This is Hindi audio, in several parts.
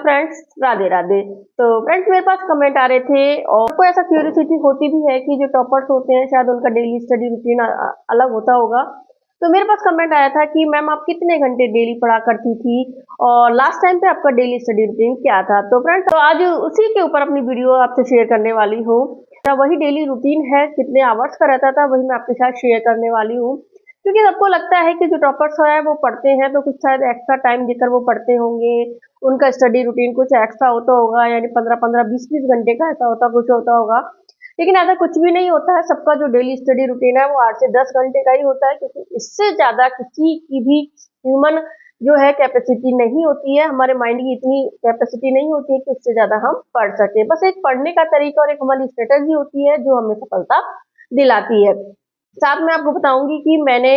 फ्रेंड्स, राधे राधे। तो फ्रेंड्स, मेरे पास कमेंट आ रहे थे और कोई ऐसा क्यूरियोसिटी होती भी है कि जो टॉपर्स होते हैं शायद उनका डेली स्टडी रूटीन अलग होता होगा। तो मेरे पास कमेंट आया था कि मैम आप कितने घंटे डेली पढ़ा करती थी और लास्ट टाइम पे आपका डेली स्टडी रूटीन क्या था। तो फ्रेंड्स, तो आज उसी के ऊपर अपनी वीडियो आपसे शेयर करने वाली हूँ। वही डेली रूटीन है, कितने आवर्स का रहता था वही मैं आपके साथ शेयर करने वाली हूँ। क्योंकि सबको लगता है कि जो टॉपर्स है वो पढ़ते हैं तो कुछ शायद एक्स्ट्रा टाइम देकर वो पढ़ते होंगे, उनका स्टडी रूटीन कुछ एक्स्ट्रा होता होगा, यानी 15-15, 20-20 घंटे का ऐसा होता कुछ होता होगा। लेकिन ऐसा कुछ भी नहीं होता है। सबका जो डेली स्टडी रूटीन है वो 8 से 10 घंटे का ही होता है, क्योंकि इससे ज्यादा किसी की भी ह्यूमन जो है कैपेसिटी नहीं होती है। हमारे माइंड की इतनी कैपेसिटी नहीं होती है कि उससे ज्यादा हम पढ़ सके। बस एक पढ़ने का तरीका और एक हमारी स्ट्रेटेजी होती है जो हमें सफलता दिलाती है। साथ में आपको बताऊंगी कि मैंने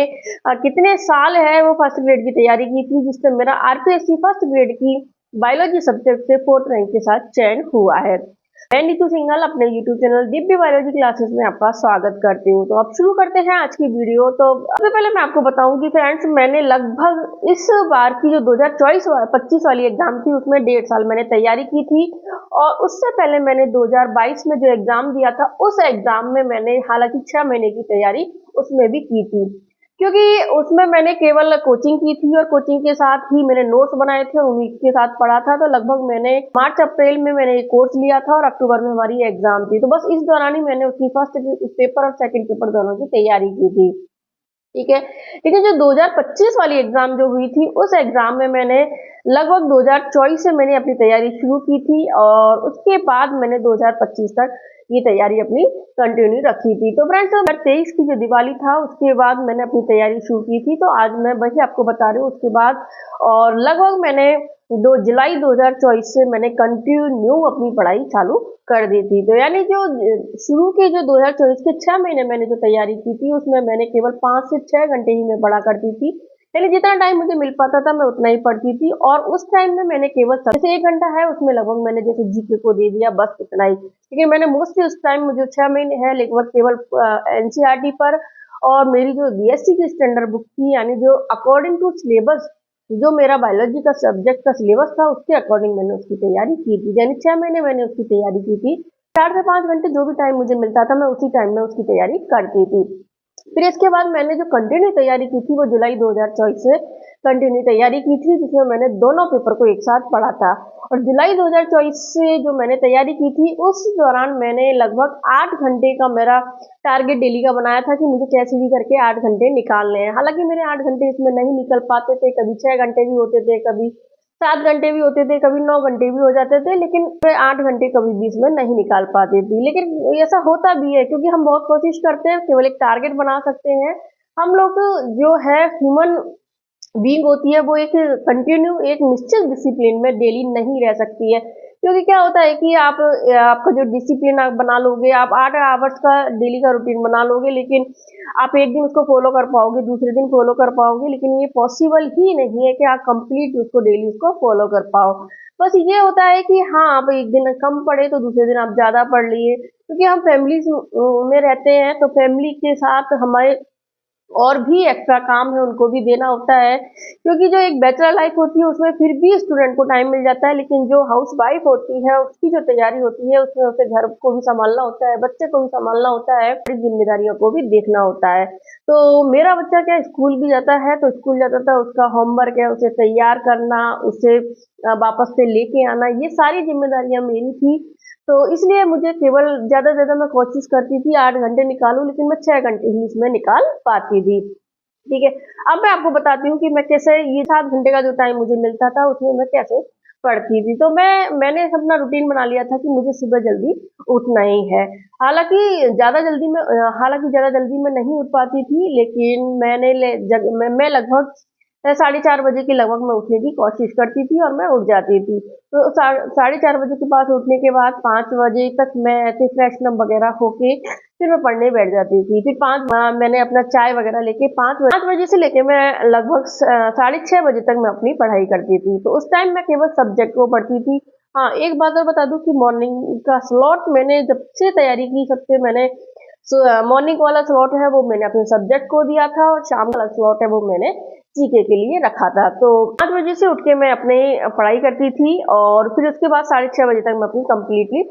कितने साल है वो फर्स्ट ग्रेड की तैयारी की थी, जिससे मेरा आरपीएससी फर्स्ट ग्रेड की बायोलॉजी सब्जेक्ट से 4th रैंक के साथ चयन हुआ है। मैं नीतू सिंघल अपने YouTube channel Divya biology classes में आपका स्वागत करती हूँ। तो अब शुरू करते हैं आज की वीडियो। तो सबसे पहले मैं आपको बताऊंगी फ्रेंड्स, मैंने लगभग इस बार की जो 2024-25 वाली एग्जाम थी उसमें 1.5 साल मैंने तैयारी की थी। और उससे पहले मैंने 2022 में जो एग्जाम दिया था उस एग्जाम में मैंने हालांकि 6 महीने की तैयारी उसमें भी की थी, क्योंकि उसमें मैंने केवल कोचिंग की थी और कोचिंग के साथ ही मैंने नोट्स बनाए थे, उन्हीं के साथ पढ़ा था। तो लगभग मैंने मार्च अप्रैल में मैंने कोर्स लिया था और अक्टूबर में हमारी एग्जाम थी। तो बस इस दौरान ही मैंने उसकी फर्स्ट पेपर और सेकंड पेपर दोनों की तैयारी की थी, ठीक है। लेकिन जो 2025 वाली एग्जाम जो हुई थी उस एग्जाम में मैंने लगभग 2024 से मैंने अपनी तैयारी शुरू की थी और उसके बाद मैंने 2025 तक ये तैयारी अपनी कंटिन्यू रखी थी। तो फ्रेंड्स, 2023 की जो दिवाली था उसके बाद मैंने अपनी तैयारी शुरू की थी। तो आज मैं वही आपको बता रही हूँ उसके बाद। और लगभग मैंने 2 जुलाई 2024 से मैंने कंटिन्यू अपनी पढ़ाई चालू कर दी थी। तो यानी जो शुरू के जो 2024 के 6 महीने मैंने जो तैयारी की थी उसमें मैंने केवल 5 से 6 घंटे ही मैं पढ़ा करती थी। यानी जितना टाइम मुझे मिल पाता था मैं उतना ही पढ़ती थी। और उस टाइम में मैंने केवल जैसे 1 घंटा है उसमें लगभग मैंने जैसे जीके को दे दिया, बस इतना ही। लेकिन मैंने मोस्टली उस टाइम मुझे 6 महीने है लगभग केवल एनसीईआरटी पर और मेरी जो बीएससी की स्टैंडर्ड बुक थी, यानी जो अकॉर्डिंग टू सिलेबस जो मेरा बायोलॉजी का सब्जेक्ट का सिलेबस था उसके अकॉर्डिंग मैंने उसकी तैयारी की थी। यानी 6 महीने मैंने उसकी तैयारी की थी। 4 से 5 घंटे जो भी टाइम मुझे मिलता था मैं उसी टाइम में उसकी तैयारी करती थी। फिर इसके बाद मैंने जो कंटिन्यू तैयारी की थी वो जुलाई 2024 से कंटिन्यू तैयारी की थी, जिसमें मैंने दोनों पेपर को एक साथ पढ़ा था। और जुलाई 2024 से जो मैंने तैयारी की थी उस दौरान मैंने लगभग 8 घंटे का मेरा टारगेट डेली का बनाया था कि मुझे कैसे भी करके 8 घंटे निकालने हैं। हालांकि मेरे 8 घंटे इसमें नहीं निकल पाते थे, कभी 6 घंटे भी होते थे, कभी 7 घंटे भी होते थे, कभी 9 घंटे भी हो जाते थे, लेकिन 8 घंटे कभी भी इसमें नहीं निकाल पाती थी। लेकिन ऐसा होता भी है क्योंकि हम बहुत कोशिश करते हैं, केवल एक टारगेट बना सकते हैं। हम लोग जो है ह्यूमन बीइंग होती है वो एक कंटिन्यू एक निश्चित डिसिप्लिन में डेली नहीं रह सकती है। क्योंकि क्या होता है कि आपका जो डिसिप्लिन आप बना लोगे, आप 8 आवर्स का डेली का रूटीन बना लोगे, लेकिन आप एक दिन उसको फॉलो कर पाओगे, दूसरे दिन फॉलो कर पाओगे, लेकिन ये पॉसिबल ही नहीं है कि आप कंप्लीट उसको डेली उसको फॉलो कर पाओ। बस ये होता है कि हाँ, आप एक दिन कम पढ़े तो दूसरे दिन आप ज्यादा पढ़ लिए, क्योंकि हम फैमिली में रहते हैं तो फैमिली के साथ हमारे और भी एक्स्ट्रा काम है उनको भी देना होता है। क्योंकि जो एक बैचलर लाइफ होती है उसमें फिर भी स्टूडेंट को टाइम मिल जाता है, लेकिन जो हाउस वाइफ होती है उसकी जो तैयारी होती है उसमें उसे घर को भी संभालना होता है, बच्चे को भी संभालना होता है, बड़ी जिम्मेदारियों को भी देखना होता है। तो मेरा बच्चा क्या स्कूल भी जाता है, तो स्कूल जाता था, उसका होमवर्क है उसे तैयार करना, उसे वापस से लेके आना, ये सारी जिम्मेदारियां मेरी थी। तो इसलिए मुझे केवल ज्यादा से ज्यादा मैं कोशिश करती थी 8 घंटे निकालूं, लेकिन मैं 6 घंटे ही इसमें निकाल पाती थी, ठीक है। अब मैं आपको बताती हूँ कि मैं कैसे ये 7 घंटे का जो टाइम मुझे मिलता था उसमें मैं कैसे पढ़ती थी। तो मैंने अपना रूटीन बना लिया था कि मुझे सुबह जल्दी उठना ही है। हालांकि ज्यादा जल्दी मैं नहीं उठ पाती थी, लेकिन मैं लगभग 4:30 बजे के लगभग मैं उठने की कोशिश करती थी और मैं उठ जाती थी। तो 4:30 बजे के पास उठने के बाद 5 बजे तक मैं ऐसे फ्रेशनअप वगैरह होके फिर मैं पढ़ने बैठ जाती थी। फिर मैंने अपना चाय वगैरह लेके 5 बजे से लेके मैं लगभग 6:30 बजे तक मैं अपनी पढ़ाई करती थी। तो उस टाइम मैं केवल सब्जेक्ट को पढ़ती थी। हाँ, एक बात और बता दूं कि मॉर्निंग का स्लॉट मैंने जब से तैयारी की सबसे मैंने मॉर्निंग वाला स्लॉट है वो मैंने अपने सब्जेक्ट को दिया था और शाम वाला स्लॉट है वो मैंने जीके के लिए रखा था। तो 5 बजे से उठ के मैं अपने पढ़ाई करती थी और फिर उसके बाद 6:30 बजे तक मैं अपनी कंप्लीटली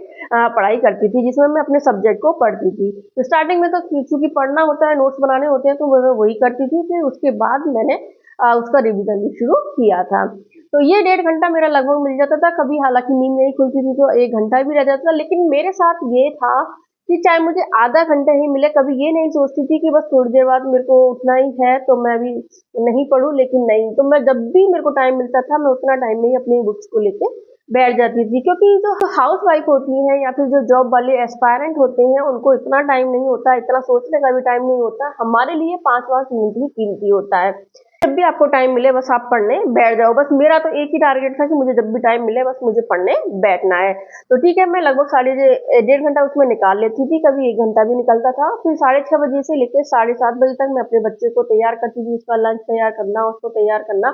पढ़ाई करती थी, जिसमें मैं अपने सब्जेक्ट को पढ़ती थी। तो स्टार्टिंग में तो चूंकि पढ़ना होता है, नोट्स बनाने होते हैं, तो मैं वही करती थी। फिर उसके बाद मैंने उसका रिविजन भी शुरू किया था। तो ये 1.5 घंटा मेरा लगभग मिल जाता था। कभी हालांकि नींद नहीं खुलती थी तो 1 घंटा भी रह जाता था, लेकिन मेरे साथ ये था कि चाहे मुझे आधा घंटा ही मिले, कभी ये नहीं सोचती थी कि बस थोड़ी देर बाद मेरे को उठना ही है तो मैं भी नहीं पढूं, लेकिन नहीं, तो मैं जब भी मेरे को टाइम मिलता था मैं उतना टाइम में ही अपनी बुक्स को लेके बैठ जाती थी। क्योंकि जो हाउस वाइफ होती हैं या फिर जो जॉब वाले एस्पायरेंट होते हैं उनको इतना टाइम नहीं होता, इतना सोचने का भी टाइम नहीं होता। हमारे लिए 5 मिनट ही कीमती होता है। जब भी आपको टाइम मिले बस आप पढ़ने बैठ जाओ। बस मेरा तो एक ही टारगेट था कि मुझे जब भी टाइम मिले बस मुझे पढ़ने बैठना है। तो ठीक है, मैं लगभग 1.5 घंटा उसमें निकाल लेती थी, कभी 1 घंटा भी निकलता था। फिर 6:30 बजे से लेकर 7:30 बजे तक मैं अपने बच्चे को तैयार करती थी, उसका लंच तैयार करना, उसको तैयार करना,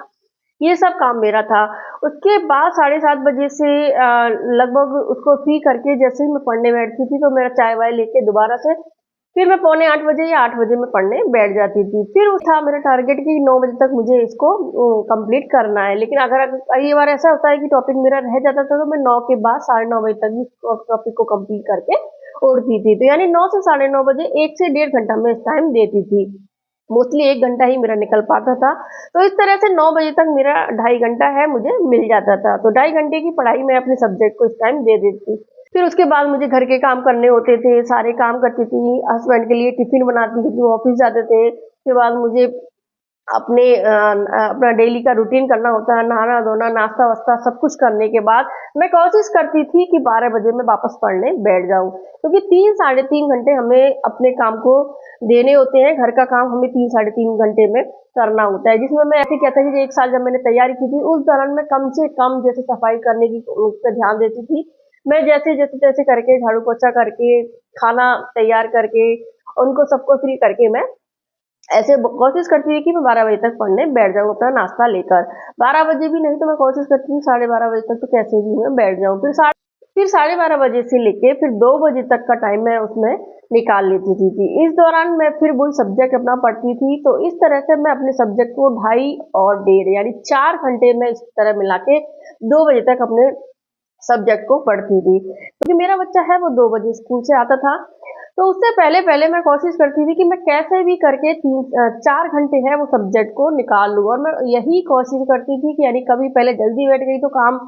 ये सब काम मेरा था। उसके बाद 7:30 बजे से लगभग उसको फ्री करके जैसे ही मैं पढ़ने बैठती थी तो मेरा चाय वाय लेके दोबारा से फिर मैं पौने 8 बजे या 8 बजे में पढ़ने बैठ जाती थी। फिर था मेरा टारगेट कि 9 बजे तक मुझे इसको कंप्लीट करना है। लेकिन अगर कई बार ऐसा होता है कि टॉपिक मेरा रह जाता था तो मैं 9 के बाद 9:30 बजे तक भी टॉपिक को कंप्लीट करके उड़ती थी। तो यानी 9 से 9:30 बजे 1 से 1.5 घंटा मैं इस टाइम देती थी। मोस्टली 1 घंटा ही मेरा निकल पाता था। तो इस तरह से 9 बजे तक मेरा 2.5 घंटा है मुझे मिल जाता था। तो 2.5 घंटे की पढ़ाई मैं अपने सब्जेक्ट को इस टाइम दे देती। फिर उसके बाद मुझे घर के काम करने होते थे, सारे काम करती थी, हस्बैंड के लिए टिफिन बनाती थी, वो ऑफिस जाते थे। उसके बाद मुझे अपना डेली का रूटीन करना होता है, नहाना धोना, नाश्ता वास्ता सब कुछ करने के बाद मैं कोशिश करती थी कि 12 बजे मैं वापस पढ़ने बैठ जाऊं, क्योंकि 3 साढ़े 3 घंटे हमें अपने काम को देने होते हैं। घर का काम हमें 3 साढ़े 3 घंटे में करना होता है, जिसमें मैं ऐसे क्या था कि 1 साल जब मैंने तैयारी की थी उस दौरान मैं कम से कम जैसे सफाई करने की उस पर ध्यान देती थी। मैं जैसे जैसे तैसे करके झाड़ू पोछा करके खाना तैयार करके उनको सबको फ्री करके मैं ऐसे कोशिश करती थी कि मैं 12 बजे तक पढ़ने बैठ जाऊँ अपना नाश्ता लेकर। 12 बजे भी नहीं तो मैं कोशिश करती थी 12:30 बजे तक तो कैसे भी मैं बैठ जाऊँ। फिर 12:30 बजे से लेके फिर 2 बजे तक का टाइम मैं उसमें निकाल लेती थी। इस दौरान मैं फिर वही सब्जेक्ट अपना पढ़ती थी। तो इस तरह से मैं अपने सब्जेक्ट को 2.5 और 1.5 यानी 4 घंटे में इस तरह मिला के 2 बजे तक अपने सब्जेक्ट को पढ़ती थी। क्योंकि मेरा बच्चा है वो 2 बजे स्कूल से आता था, तो उससे पहले पहले मैं कोशिश करती थी कि मैं कैसे भी करके 4 घंटे है वो सब्जेक्ट को निकाल लूँ। और मैं यही कोशिश करती थी कि यानी कभी पहले जल्दी बैठ गई तो काम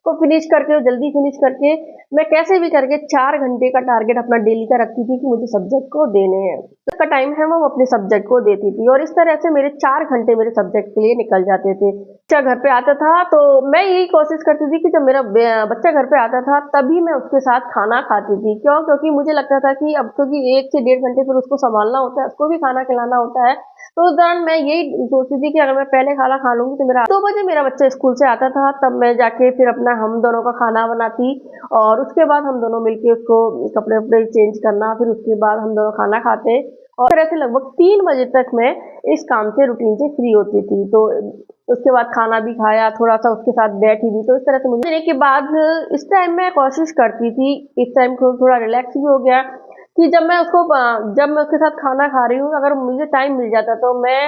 को फिनिश करके जल्दी फिनिश करके मैं कैसे भी करके 4 घंटे का टारगेट अपना डेली का रखती थी कि मुझे सब्जेक्ट को देने हैं। तो का टाइम है वो अपने सब्जेक्ट को देती थी और इस तरह से मेरे 4 घंटे मेरे सब्जेक्ट के लिए निकल जाते थे। बच्चा घर पे आता था तो मैं यही कोशिश करती थी कि जब मेरा बच्चा घर पे आता था तभी मैं उसके साथ खाना खाती थी। क्यों? क्योंकि मुझे लगता था कि अब क्योंकि 1 से 1.5 घंटे फिर उसको संभालना होता है, उसको भी खाना खिलाना होता है। तो उस दौरान मैं यही सोचती थी कि अगर मैं पहले खाना खा लूंगी तो मेरा 2 बजे मेरा बच्चा स्कूल से आता था, तब मैं जाके फिर अपना हम दोनों का खाना बनाती और उसके बाद हम दोनों मिलके उसको कपड़े वपड़े चेंज करना, फिर उसके बाद हम दोनों खाना खाते और तरह से लगभग 3 बजे तक मैं इस काम से रूटीन से फ्री होती थी। तो उसके बाद खाना भी खाया, थोड़ा सा उसके साथ बैठी भी। तो इस तरह से मुझे देने के बाद इस टाइम मैं कोशिश करती थी, इस टाइम को थोड़ा रिलैक्स भी हो गया कि जब मैं उसके साथ खाना खा रही हूँ अगर मुझे टाइम मिल जाता तो मैं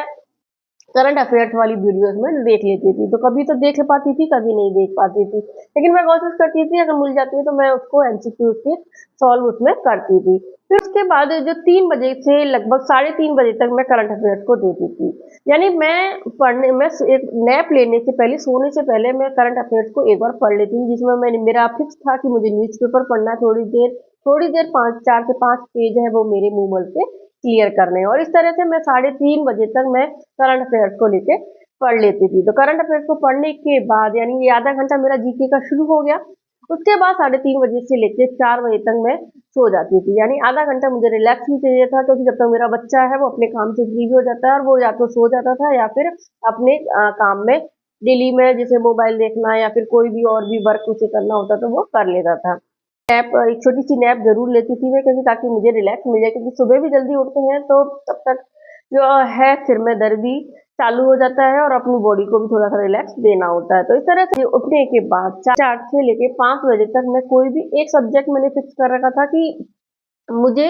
करंट अफेयर्स वाली वीडियोस में देख लेती थी। तो कभी तो देख पाती थी, कभी नहीं देख पाती थी, लेकिन मैं कोशिश करती थी अगर मिल जाती है तो मैं उसको एमसीक्यू के सॉल्व उसमें करती थी। फिर उसके बाद जो 3 बजे से लगभग 3:30 बजे तक मैं करंट अफेयर्स को देती थी। यानी मैं एक नैप लेने से पहले, सोने से पहले मैं करंट अफेयर्स को एक बार पढ़ लेती हूँ, जिसमें मेरा फिक्स था कि मुझे न्यूज़पेपर पढ़ना है थोड़ी देर 4 से 5 पेज है वो मेरे मुंह बल से क्लियर करने हैं। और इस तरह से मैं 3:30 बजे तक मैं करंट अफेयर्स को लेके पढ़ लेती थी। तो करंट अफेयर्स को पढ़ने के बाद यानी ये आधा घंटा मेरा जीके का शुरू हो गया। उसके बाद 3:30 बजे से लेके 4 बजे तक मैं सो जाती थी। यानी आधा घंटा मुझे रिलैक्स भी चाहिए था, क्योंकि जब तक मेरा बच्चा है वो अपने काम से फ्री भी हो जाता है और वो या तो सो जाता था या फिर अपने काम में डेली में जैसे मोबाइल देखना या फिर कोई भी और भी वर्क उसे करना होता तो वो कर लेता था। एक छोटी सी नैप जरूर लेती थी मैं, क्योंकि ताकि मुझे रिलैक्स मिल जाए, क्योंकि सुबह भी जल्दी उठते हैं तो तब तक जो है सिर में दर्द भी चालू हो जाता है और अपनी बॉडी को भी थोड़ा सा रिलैक्स देना होता है। तो इस तरह से उठने के बाद 4 से लेके 5 बजे तक मैं कोई भी एक सब्जेक्ट मैंने फिक्स कर रखा था कि मुझे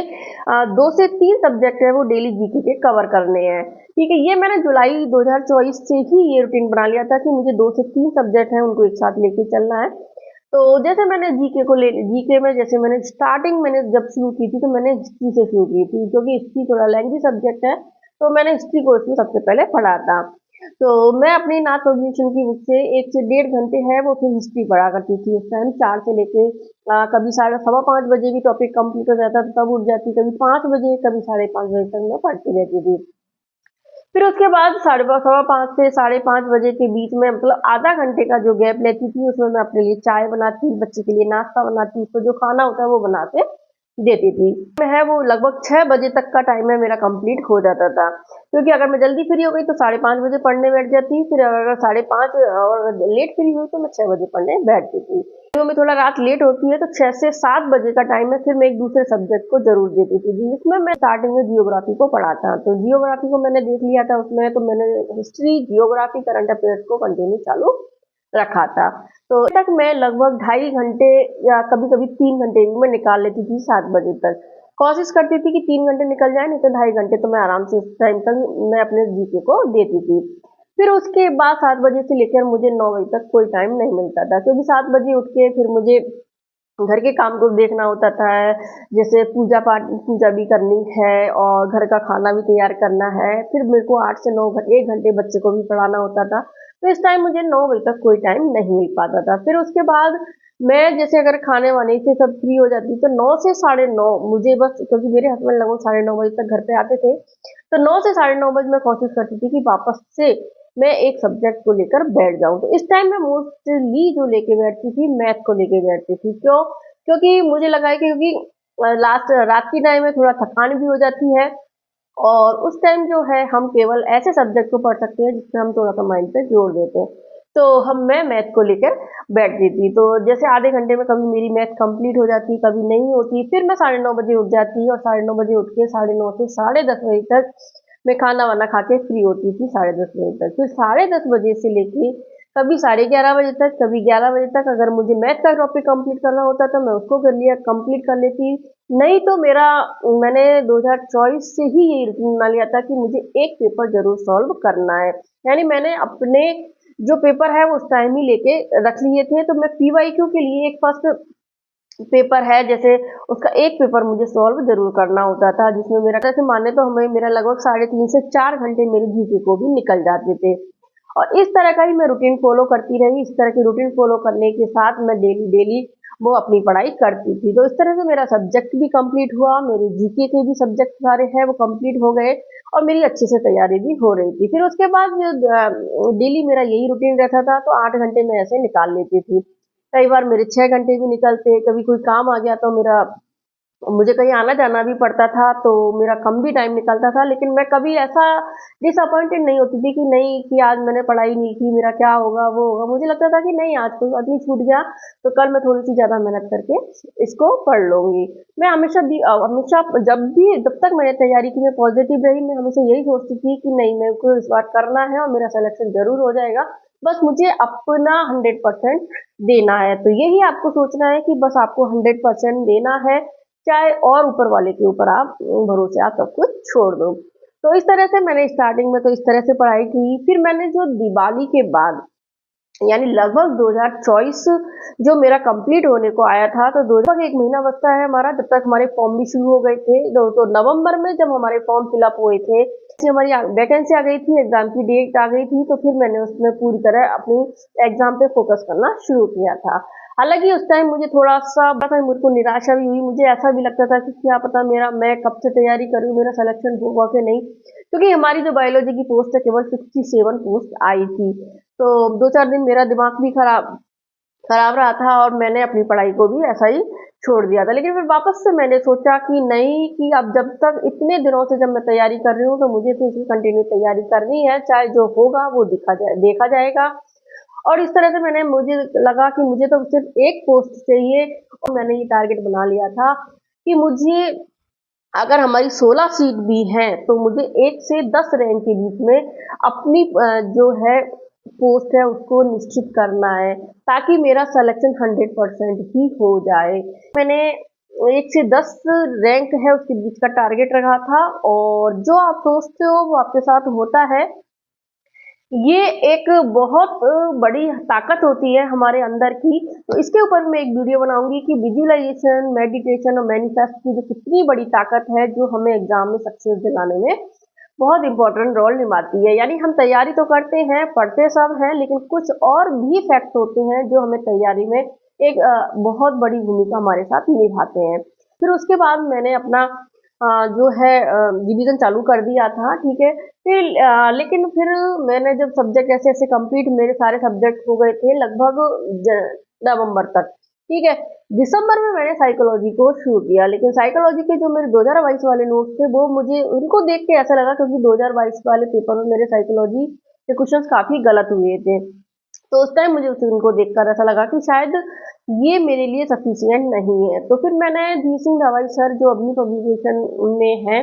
2 से 3 सब्जेक्ट है वो डेली जीके के कवर करने हैं। ठीक है, ये मैंने जुलाई 2024 से ही ये रूटीन बना लिया था कि मुझे 2 से 3 सब्जेक्ट हैं उनको एक साथ लेके चलना है। तो जैसे मैंने जीके में जैसे मैंने स्टार्टिंग मैंने जब शुरू की थी तो मैंने हिस्ट्री से शुरू की थी, क्योंकि हिस्ट्री थोड़ा लेंथी सब्जेक्ट है, तो मैंने हिस्ट्री को इसमें सबसे पहले पढ़ा था। तो मैं अपनी नाथ पब्लिकेशन की बुक से 1 से 1.5 घंटे है वो फिर हिस्ट्री पढ़ा करती थी। उस टाइम 4 से लेके कभी साढ़े 4:15 बजे भी टॉपिक कंप्लीट हो जाता था तब उठ जाती, कभी 5 बजे, कभी 5:30 बजे तक मैं पढ़ती रहती थी। फिर उसके बाद 4:15 से 5:30 बजे के बीच में मतलब आधा घंटे का जो गैप लेती थी उसमें मैं अपने लिए चाय बनाती, बच्चे के लिए नाश्ता बनाती, तो जो खाना होता है वो बना के देती थी। है वो लगभग 6 बजे तक का टाइम है मेरा कंप्लीट हो जाता था, क्योंकि अगर मैं जल्दी फ्री हो गई तो 5:30 बजे पढ़ने बैठ जाती, फिर अगर 5:30 और लेट फ्री हुई तो मैं 6 बजे पढ़ने बैठती थी। तो में थोड़ा रात लेट होती है तो 6 से 7 बजे का टाइम है, फिर मैं एक दूसरे सब्जेक्ट को जरूर देती थी, जिसमें मैं स्टार्टिंग में जियोग्राफी को पढ़ा था। तो जियोग्राफी को मैंने देख लिया था उसमें, तो मैंने हिस्ट्री, जियोग्राफी, करंट अफेयर्स को कंटिन्यू चालू रखा था। तो तक मैं लगभग 2.5 घंटे या कभी कभी 3 घंटे भी मैं निकाल लेती थी 7 बजे तक। कोशिश करती थी कि 3 घंटे निकल जाए, नहीं तो 2.5 घंटे तो मैं आराम से इस टाइम तक मैं अपने जीके को देती थी। फिर उसके बाद 7 बजे से लेकर मुझे 9 बजे तक कोई टाइम नहीं मिलता था, क्योंकि 7 बजे उठ के फिर मुझे घर के काम को देखना होता था, जैसे पूजा पाठ, पूजा भी करनी है और घर का खाना भी तैयार करना है। फिर मेरे को 8 से 9 घंटे 1 घंटे बच्चे को भी पढ़ाना होता था, तो इस टाइम मुझे 9 बजे तक कोई टाइम नहीं मिल पाता था। फिर उसके बाद मैं जैसे अगर खाने वाने से सब फ्री हो जाती तो 9 से 9:30 मुझे बस, क्योंकि मेरे हस्बैंड लगभग 9:30 बजे तक घर पे आते थे, तो 9 से 9:30 बजे मैं कोशिश करती थी कि वापस से मैं एक सब्जेक्ट को लेकर बैठ जाऊं। तो इस टाइम मैं मोस्टली जो लेके बैठती थी मैथ को लेके बैठती थी। क्यों? क्योंकि मुझे लगा है कि क्योंकि लास्ट रात की टाइम में थोड़ा थकान भी हो जाती है, और उस टाइम जो है हम केवल ऐसे सब्जेक्ट को पढ़ सकते हैं जिसमें हम थोड़ा सा माइंड पे जोर देते हैं। तो हम मैं मैथ को लेकर बैठती थी, तो जैसे आधे घंटे में कभी मेरी मैथ कंप्लीट हो जाती, कभी नहीं होती, फिर मैं 9:30 बजे उठ जाती, और 9:30 बजे उठ के 9:30 से 10:30 बजे तक मैं खाना वाना खा के फ्री होती थी 10:30 बजे तक। फिर 10:30 बजे से लेके कभी 11:30 बजे तक, कभी 11 बजे तक अगर मुझे मैथ का टॉपिक कंप्लीट करना होता तो मैं उसको कर लिया कंप्लीट कर लेती। नहीं तो मैंने 2024 से ही यही रूटीन बना लिया था कि मुझे एक पेपर जरूर सॉल्व करना है। यानी मैंने अपने जो पेपर है वो उस टाइम ही लेके रख लिए थे। तो मैं पीवाईक्यू के लिए एक फर्स्ट पेपर है, जैसे उसका एक पेपर मुझे सॉल्व जरूर करना होता था, जिसमें मेरा कैसे माने तो हमें मेरा लगभग 3.5 से 4 घंटे मेरे जीके को भी निकल जाते थे। और इस तरह का ही मैं रूटीन फॉलो करती रही। इस तरह की रूटीन फॉलो करने के साथ मैं डेली डेली वो अपनी पढ़ाई करती थी। तो इस तरह से मेरा सब्जेक्ट भी कंप्लीट हुआ, मेरे जीके के भी सब्जेक्ट सारे हैं वो कंप्लीट हो गए, और मेरी अच्छे से तैयारी भी हो रही थी। फिर उसके बाद डेली मेरा यही रूटीन रहता था, तो 8 घंटे में ऐसे निकाल लेती थी। कई बार मेरे 6 घंटे भी निकलते, कभी कोई काम आ गया तो मेरा मुझे कहीं आना जाना भी पड़ता था तो मेरा कम भी टाइम निकलता था, लेकिन मैं कभी ऐसा डिसअपॉइंटेड नहीं होती थी कि नहीं कि आज मैंने पढ़ाई नहीं की, मेरा क्या होगा वो होगा। मुझे लगता था कि नहीं, आज कोई बात नहीं, छूट गया तो कल मैं थोड़ी सी ज्यादा मेहनत करके इसको पढ़ लूंगी। मैं हमेशा जब भी, जब तक मैंने तैयारी की, मैं पॉजिटिव रही। मैं हमेशा यही सोचती थी कि नहीं, मेरे को इस बार करना है और मेरा सिलेक्शन जरूर हो जाएगा, बस मुझे अपना 100% देना है। तो यही आपको सोचना है कि बस आपको 100% देना है, चाहे और ऊपर वाले के ऊपर आप भरोसे आप सब कुछ छोड़ दो। तो इस तरह से मैंने स्टार्टिंग में तो इस तरह से पढ़ाई की। फिर मैंने जो दिवाली के बाद, यानी लगभग 2024 जो मेरा कंप्लीट होने को आया था, तो लगभग 1 महीना बचता है हमारा, जब तक हमारे फॉर्म भी शुरू हो गए थे। तो नवंबर में जब हमारे फॉर्म फिलअप हुए थे, हमारी वैकेंसी आ गई थी, एग्जाम की डेट आ गई थी, तो फिर मैंने उसमें पूरी तरह अपनी एग्जाम पे फोकस करना शुरू किया था। हालांकि उस टाइम मुझे थोड़ा सा मुझे को निराशा भी हुई, मुझे ऐसा भी लगता था कि क्या पता मैं कब से तैयारी करूं, मेरा सिलेक्शन होगा कि नहीं, क्योंकि हमारी जो बायोलॉजी की पोस्ट है केवल 67 पोस्ट आई थी। तो 2-4 दिन मेरा दिमाग भी खराब खराब रहा था, और मैंने अपनी पढ़ाई को भी ऐसा ही छोड़ दिया था। लेकिन फिर वापस से मैंने सोचा कि नहीं, कि अब जब तक इतने दिनों से जब मैं तैयारी कर रही हूँ तो मुझे तो इसकी कंटिन्यू तैयारी करनी है, चाहे जो होगा वो देखा जाएगा। और इस तरह से मुझे लगा कि मुझे तो सिर्फ एक पोस्ट चाहिए, और मैंने ये टारगेट बना लिया था कि मुझे, अगर हमारी 16 सीट भी हैं तो मुझे 1 से 10 रैंक के बीच में अपनी जो है पोस्ट है उसको निश्चित करना है, ताकि मेरा सिलेक्शन 100% ही हो जाए। मैंने 1 से 10 रैंक है उसके बीच का टारगेट रखा था, और जो आप सोचते हो वो आपके साथ होता है। ये एक बहुत बड़ी ताकत होती है हमारे अंदर की। तो इसके ऊपर मैं एक वीडियो बनाऊंगी कि विजुअलाइजेशन, मेडिटेशन और मैनिफेस्ट की जो कितनी बड़ी ताकत है, जो हमें एग्जाम में सक्सेस दिलाने में बहुत इंपॉर्टेंट रोल निभाती है। यानी हम तैयारी तो करते हैं, पढ़ते सब हैं, लेकिन कुछ और भी फैक्ट होते हैं जो हमें तैयारी में एक बहुत बड़ी भूमिका हमारे साथ निभाते हैं। फिर उसके बाद मैंने अपना जो है रिवीजन चालू कर दिया था, ठीक है। फिर लेकिन फिर मैंने जब सब्जेक्ट ऐसे ऐसे कंप्लीट, मेरे सारे सब्जेक्ट हो गए थे लगभग नवंबर तक, ठीक है। दिसंबर में मैंने साइकोलॉजी को शुरू किया, लेकिन साइकोलॉजी के जो मेरे 2022 वाले नोट्स थे वो मुझे उनको देख के ऐसा लगा, क्योंकि 2022 वाले पेपर में मेरे साइकोलॉजी के क्वेश्चंस काफी गलत हुए थे। तो उस टाइम मुझे उनको देखकर ऐसा लगा कि शायद ये मेरे लिए सफिशिएंट नहीं है। तो फिर मैंने धी सिंह दवाई सर जो अग्नि पब्लिकेशन में है,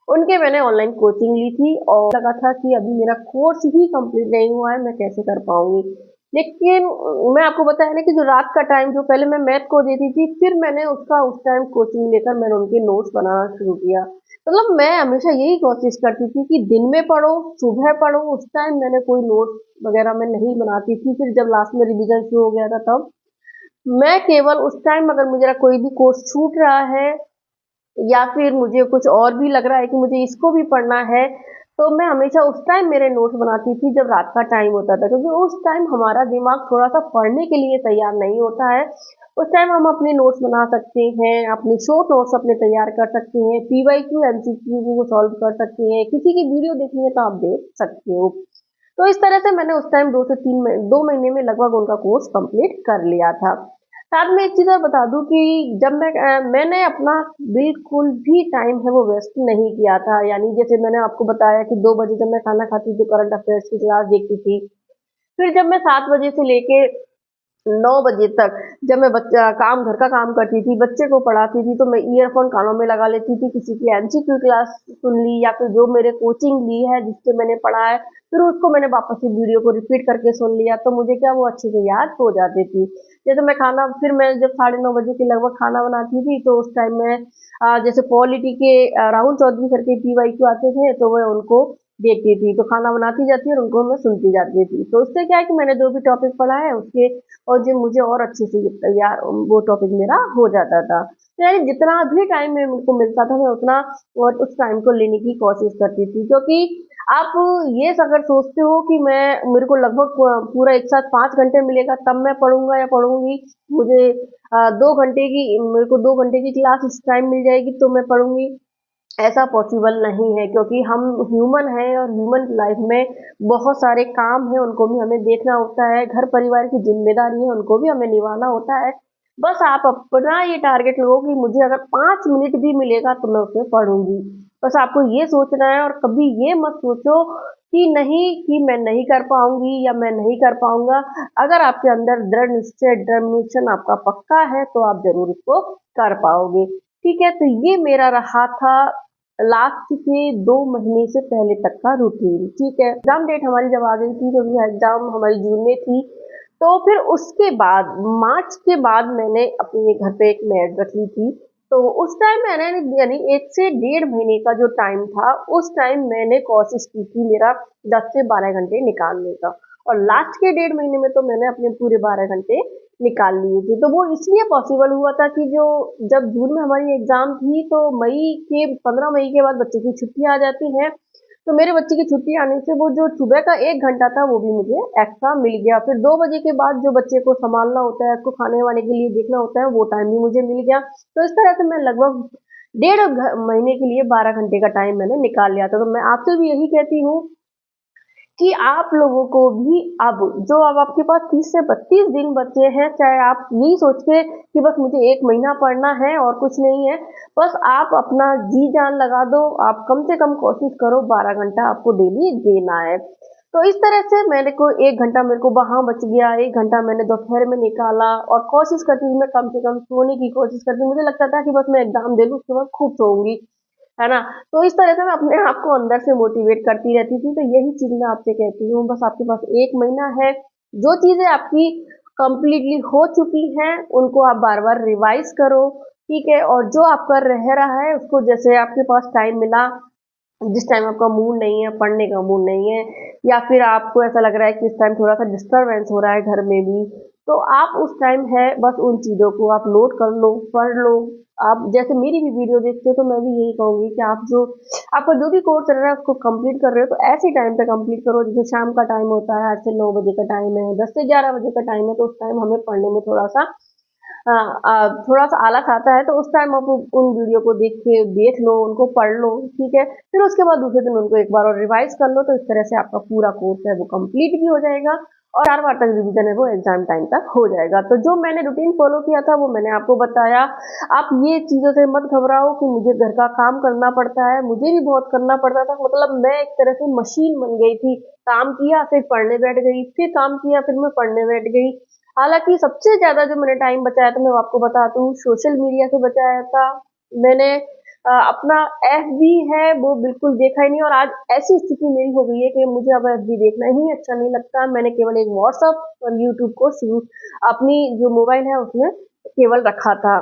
उनके मैंने ऑनलाइन कोचिंग ली थी, और लगा था कि अभी मेरा कोर्स ही कंप्लीट नहीं हुआ है, मैं कैसे कर पाऊंगी। लेकिन मैं आपको बताया ना कि जो रात का टाइम, जो पहले मैं मैथ को देती थी, फिर मैंने उसका उस टाइम कोचिंग लेकर मैंने उनके नोट्स बनाना शुरू किया। मतलब मैं हमेशा यही कोशिश करती थी कि दिन में पढ़ो, सुबह पढ़ो। उस टाइम मैंने कोई नोट्स वगैरह मैं नहीं बनाती थी। फिर जब लास्ट में रिवीजन शुरू हो गया था, तब मैं केवल उस टाइम अगर मुझे कोई भी कोर्स छूट रहा है, या फिर मुझे कुछ और भी लग रहा है कि मुझे इसको भी पढ़ना है, तो मैं हमेशा उस टाइम मेरे नोट्स बनाती थी जब रात का टाइम होता था, क्योंकि उस टाइम हमारा दिमाग थोड़ा सा पढ़ने के लिए तैयार नहीं होता है। उस टाइम हम अपने नोट्स बना सकते हैं, अपने शॉर्ट नोट्स अपने तैयार कर सकते हैं, पीवाईक्यू एमसीक्यू को सॉल्व कर सकते हैं, किसी की वीडियो देखनी है तो आप देख सकते हो। तो इस तरह से मैंने उस टाइम 2 महीने में लगभग उनका कोर्स कंप्लीट कर लिया था। साथ में एक चीज़ और बता दूं कि जब मैंने अपना बिल्कुल भी टाइम है वो वेस्ट नहीं किया था। यानी जैसे मैंने आपको बताया कि 2 बजे जब मैं खाना खाती थी तो करंट अफेयर्स की क्लास देखती थी। फिर जब मैं 7 बजे से लेके 9 बजे तक जब मैं बच्चा काम, घर का काम करती थी, बच्चे को पढ़ाती थी, तो मैं ईयरफोन कानों में लगा लेती थी, किसी की एमसीक्यू क्लास सुन ली, या फिर जो मेरे कोचिंग ली है जिससे मैंने पढ़ा है, फिर उसको मैंने वापस से वीडियो को रिपीट करके सुन लिया, तो मुझे क्या वो अच्छे से याद हो जाती थी। जैसे मैं खाना, फिर मैं जब 9:30 बजे के लगभग खाना बनाती थी, तो उस टाइम में जैसे पॉलिटी के राहुल चौधरी सर के पीवाईक्यू आते थे, तो मैं उनको देखती थी। तो खाना बनाती जाती और उनको मैं सुनती जाती थी। तो उससे क्या है कि मैंने जो भी टॉपिक पढ़ा है उसके, और जो मुझे और अच्छे से तैयार वो टॉपिक मेरा हो जाता था। तो यानी जितना भी टाइम मेरे को मिलता था, मैं उतना और उस टाइम को लेने की कोशिश करती थी। क्योंकि आप ये अगर सोचते हो कि मैं, मेरे को लगभग पूरा एक साथ 5 घंटे मिलेगा तब मैं पढ़ूंगा या पढ़ूंगी, मुझे 2 घंटे की, मेरे को 2 घंटे की क्लास इस टाइम मिल जाएगी तो मैं पढ़ूंगी, ऐसा पॉसिबल नहीं है। क्योंकि हम ह्यूमन हैं, और ह्यूमन लाइफ में बहुत सारे काम हैं, उनको भी हमें देखना होता है, घर परिवार की जिम्मेदारी है, उनको भी हमें निभाना होता है। बस आप अपना ये टारगेट लो कि मुझे अगर 5 मिनट भी मिलेगा तो मैं उसमें पढ़ूंगी। बस आपको ये सोचना है, और कभी ये मत सोचो कि नहीं, कि मैं नहीं कर पाऊंगी या मैं नहीं कर पाऊंगा। अगर आपके अंदर दृढ़ निश्चय, डिटर्मिनेशन आपका पक्का है, तो आप जरूर इसको कर पाओगे। ठीक है, तो ये मेरा रहा था लास्ट के 2 महीने से पहले तक का रूटीन। ठीक है, एग्जाम डेट हमारी जब आ गई थी, क्योंकि एग्जाम हमारी जून में थी, तो फिर उसके बाद मार्च के बाद मैंने अपने घर पे एक मेड रखी थी। तो उस टाइम मैंने, यानी 1 से 1.5 महीने का जो टाइम था, उस टाइम मैंने कोशिश की थी मेरा 10 से 12 घंटे निकालने का, और लास्ट के 1.5 महीने में तो मैंने अपने पूरे 12 घंटे निकाल लिए थे। तो वो इसलिए पॉसिबल हुआ था कि जो, जब जून में हमारी एग्जाम थी, तो 15 मई के बाद बच्चों की छुट्टियां आ जाती हैं। तो मेरे बच्चे की छुट्टी आने से वो जो सुबह का 1 घंटा था वो भी मुझे एक्स्ट्रा मिल गया। फिर 2 बजे के बाद जो बच्चे को संभालना होता है, उसको खाने वाने के लिए देखना होता है, वो टाइम भी मुझे मिल गया। तो इस तरह से मैं लगभग 1.5 महीने के लिए 12 घंटे का टाइम मैंने निकाल लिया था। तो मैं आपसे भी यही कहती हूँ कि आप लोगों को भी अब, जो अब आपके पास 30 से 32 दिन बचे हैं, चाहे आप यही सोच के कि बस मुझे 1 महीना पढ़ना है और कुछ नहीं है, बस आप अपना जी जान लगा दो। आप कम से कम कोशिश करो, 12 घंटा आपको डेली देना है। तो इस तरह से मेरे को 1 घंटा मेरे को वहां बच गया, 1 घंटा मैंने दोपहर में निकाला, और कोशिश करती थी मैं कम से कम सोने की कोशिश करती थी। मुझे लगता था कि बस मैं एग्जाम दे लूँ, उसके बाद खूब सोऊंगी, है ना। तो इस तरह से मैं अपने आप को अंदर से मोटिवेट करती रहती थी। तो यही चीज मैं आपसे कहती हूँ, बस आपके पास 1 महीना है, जो चीजें आपकी कंप्लीटली हो चुकी हैं उनको आप बार बार रिवाइज करो, ठीक है। और जो आपका रह रहा है उसको जैसे आपके पास टाइम मिला, जिस टाइम आपका मूड नहीं है, पढ़ने का मूड नहीं है, या फिर आपको ऐसा लग रहा है कि इस टाइम थोड़ा सा डिस्टरबेंस हो रहा है घर में भी, तो आप उस टाइम है बस उन चीज़ों को आप नोट कर लो, पढ़ लो। आप जैसे मेरी भी वीडियो देखते हो तो मैं भी यही कहूँगी कि आप जो आपका जो भी कोर्स चल रहा है उसको कंप्लीट कर रहे हो तो ऐसे टाइम पे कंप्लीट करो, जैसे शाम का टाइम होता है, 8 से 9 बजे का टाइम है, 10 से 11 बजे का टाइम है, तो उस टाइम हमें पढ़ने में थोड़ा सा थोड़ा सा आलस आता है, तो उस टाइम आप उन वीडियो को देख लो, उनको पढ़ लो, ठीक है। फिर उसके बाद दूसरे दिन उनको एक बार और रिवाइज कर लो, तो इस तरह से आपका पूरा कोर्स है वो कंप्लीट भी हो जाएगा और 4 बार तक रिवीजन है वो एग्जाम टाइम तक हो जाएगा। तो जो मैंने रूटीन फॉलो किया था वो मैंने आपको बताया। आप ये चीज़ों से मत घबराओ कि मुझे घर का काम करना पड़ता है, मुझे भी बहुत करना पड़ता था, मतलब मैं एक तरह से मशीन बन गई थी। काम किया फिर पढ़ने बैठ गई, फिर काम किया फिर मैं पढ़ने बैठ गई। हालाँकि सबसे ज़्यादा जो मैंने टाइम बचाया था मैं आपको बताती हूँ, सोशल मीडिया से बचाया था। मैंने अपना एफबी है वो बिल्कुल देखा ही नहीं, और आज ऐसी स्थिति मेरी हो गई है कि मुझे अब एफबी देखना ही अच्छा नहीं लगता। मैंने केवल एक व्हाट्सएप और यूट्यूब को शुरू अपनी जो मोबाइल है उसमें केवल रखा था।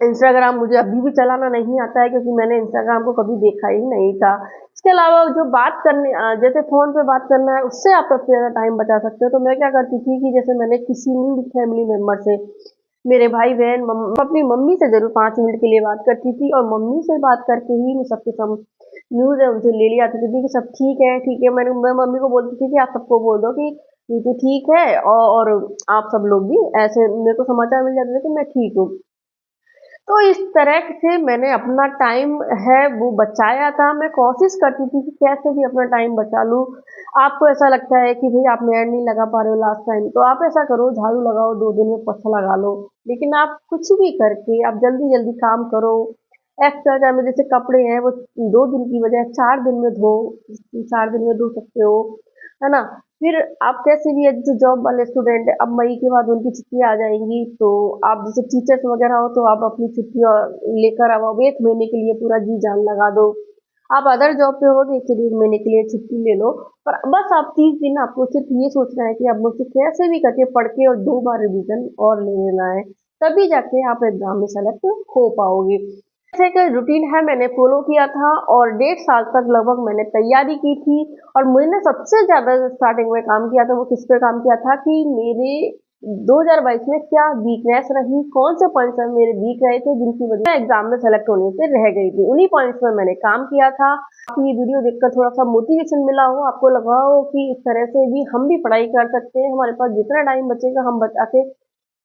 इंस्टाग्राम मुझे अभी भी चलाना नहीं आता है, क्योंकि मैंने इंस्टाग्राम को कभी देखा ही नहीं था। इसके अलावा जो बात करने जैसे फ़ोन पे बात करना है उससे आप सबसे ज़्यादा टाइम बचा सकते हो। तो मैं क्या करती थी कि जैसे मैंने किसी भी फैमिली मेंबर से, मेरे भाई-बहन, अपनी मम्मी से ज़रूर 5 मिनट के लिए बात करती थी, और मम्मी से बात करके ही मैं सबके न्यूज़ है उनसे ले लिया करती थी कि सब ठीक है। मैं मम्मी को बोलती थी कि आप सबको बोल दो कि नीतू ठीक है, और आप सब लोग भी ऐसे मेरे को समाचार मिल जाते थे कि मैं ठीक हूँ। तो इस तरह से मैंने अपना टाइम है वो बचाया था। मैं कोशिश करती थी कि कैसे भी अपना टाइम बचा लूँ। आपको ऐसा लगता है कि भई आप मेड़ नहीं लगा पा रहे हो लास्ट टाइम, तो आप ऐसा करो, झाड़ू लगाओ, 2 दिन में पोछा लगा लो। लेकिन आप कुछ भी करके आप जल्दी-जल्दी काम करो। एक्स्ट्रा टाइम में जैसे कपड़े हैं वो 2 दिन की बजाय 4 दिन में धो, 4 दिन में धो सकते हो, है ना? फिर आप कैसे भी जैसे जॉब वाले स्टूडेंट हैं, अब मई के बाद उनकी छुट्टियाँ आ जाएँगी, तो आप जैसे टीचर्स वगैरह हो तो आप अपनी छुट्टियाँ लेकर अब 1 महीने के लिए पूरा जी-जान लगा दो। आप अदर जॉब पे हो तो 1 से 1.5 महीने के लिए छुट्टी ले लो, पर बस आप 30 दिन आपको सिर्फ ये सोचना है कि अब मुझसे कैसे भी करके पढ़ के और 2 बार रिवीजन और ले लेना है, तभी जाके आप एग्ज़ाम में सेलेक्ट हो पाओगे। ऐसे एक रूटीन है मैंने फॉलो किया था, और 1.5 साल तक लगभग मैंने तैयारी की थी। और मैंने सबसे ज़्यादा जो स्टार्टिंग में काम किया था वो किस पे काम किया था कि मेरे 2022 में क्या वीकनेस रही, कौन से पॉइंट्स में मेरे वीक रहे थे जिनकी वजह से एग्जाम में सेलेक्ट होने से रह गई थी, उन्हीं पॉइंट्स में मैंने काम किया था। आपको ये वीडियो देखकर थोड़ा सा मोटिवेशन मिला हो, आपको लगा हो कि इस तरह से भी हम भी पढ़ाई कर सकते हैं, हमारे पास जितना टाइम बचेगा हम बचा के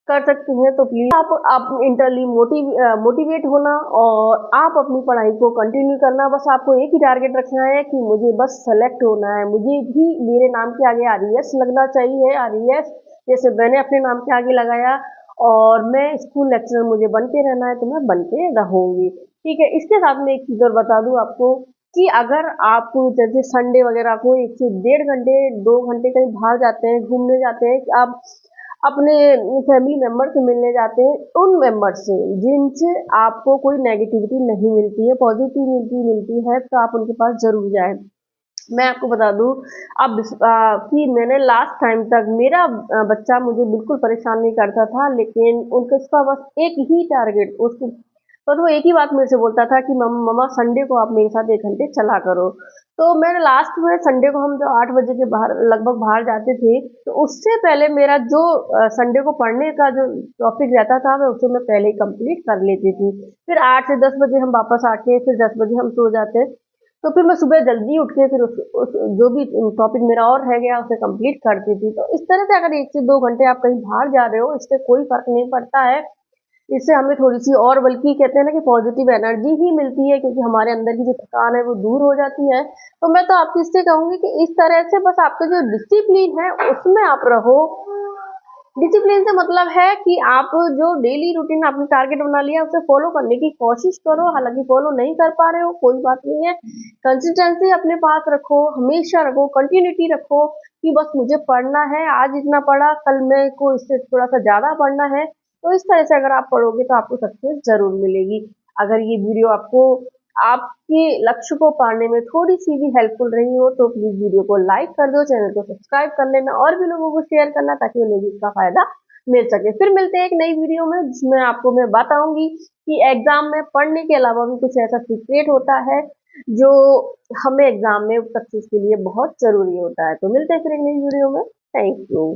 कर सकती हैं, तो प्लीज़ आप इंटरली मोटिवेट होना और आप अपनी पढ़ाई को कंटिन्यू करना। बस आपको एक ही टारगेट रखना है कि मुझे बस सेलेक्ट होना है, मुझे भी मेरे नाम के आगे आरईएस लगना चाहिए। आरईएस जैसे मैंने अपने नाम के आगे लगाया, और मैं स्कूल लेक्चरर मुझे बन के रहना है तो मैं बन के रहूँगी। ठीक है, इसके साथ में एक चीज़ और बता दूँ आपको कि अगर आप जैसे संडे वगैरह को 1 से 1.5 घंटे, 2 घंटे कहीं बाहर जाते हैं, घूमने जाते हैं, आप अपने फैमिली मेंबर से मिलने जाते हैं, उन मेंबर से जिनसे आपको कोई नेगेटिविटी नहीं मिलती है, पॉजिटिविटी मिलती है, तो आप उनके पास ज़रूर जाएँ। मैं आपको बता दूँ, कि मैंने लास्ट टाइम तक मेरा बच्चा मुझे बिल्कुल परेशान नहीं करता था, लेकिन उनका उसका बस एक ही टारगेट, उसको बस वो एक ही बात मेरे से बोलता था कि मम्मा संडे को आप मेरे साथ 1 घंटे चला करो। तो मैंने लास्ट में संडे को हम जो 8 बजे के बाहर लगभग बाहर जाते थे, तो उससे पहले मेरा जो संडे को पढ़ने का जो टॉपिक रहता था, मैं उसे मैं पहले ही कंप्लीट कर लेती थी। फिर 8 से 10 बजे हम वापस आके फिर 10 बजे हम सो जाते। तो फिर मैं सुबह जल्दी उठ के फिर उस जो भी टॉपिक मेरा और रह गया उसे कंप्लीट करती थी। तो इस तरह से अगर 1 से 2 घंटे आप कहीं बाहर जा रहे हो, इससे कोई फ़र्क नहीं पड़ता है। इससे हमें थोड़ी-सी और बल्कि कहते हैं ना कि पॉज़िटिव एनर्जी ही मिलती है, क्योंकि हमारे अंदर की जो थकान है वो दूर हो जाती है। तो मैं तो आपसे इससे कहूँगी कि इस तरह से बस आपका जो डिसिप्लिन है उसमें आप रहो। डिसिप्लिन से मतलब है कि आप जो डेली रूटीन आपने टारगेट बना लिया उसे फॉलो करने की कोशिश करो। हालाँकि फॉलो नहीं कर पा रहे हो कोई बात नहीं है। कंसिस्टेंसी अपने पास रखो, हमेशा रखो, कंटिन्यूटी रखो कि बस मुझे पढ़ना है, आज इतना पढ़ा, कल मेरे को इससे थोड़ा-सा ज़्यादा पढ़ना है। तो इस तरह से अगर आप पढ़ोगे तो आपको सक्सेस ज़रूर मिलेगी। अगर ये वीडियो आपको आपके लक्ष्य को पाने में थोड़ी-सी भी हेल्पफुल रही हो तो प्लीज़ वीडियो को लाइक कर दो, चैनल को सब्सक्राइब कर लेना और भी लोगों को शेयर करना ताकि उन्हें भी इसका फ़ायदा मिल सके। फिर मिलते हैं एक नई वीडियो में, जिसमें आपको मैं बताऊंगी कि एग्जाम में पढ़ने के अलावा भी कुछ ऐसा सीक्रेट होता है जो हमें एग्जाम में सक्सेस के लिए बहुत जरूरी होता है। तो मिलते हैं फिर एक नई वीडियो में। Thank you.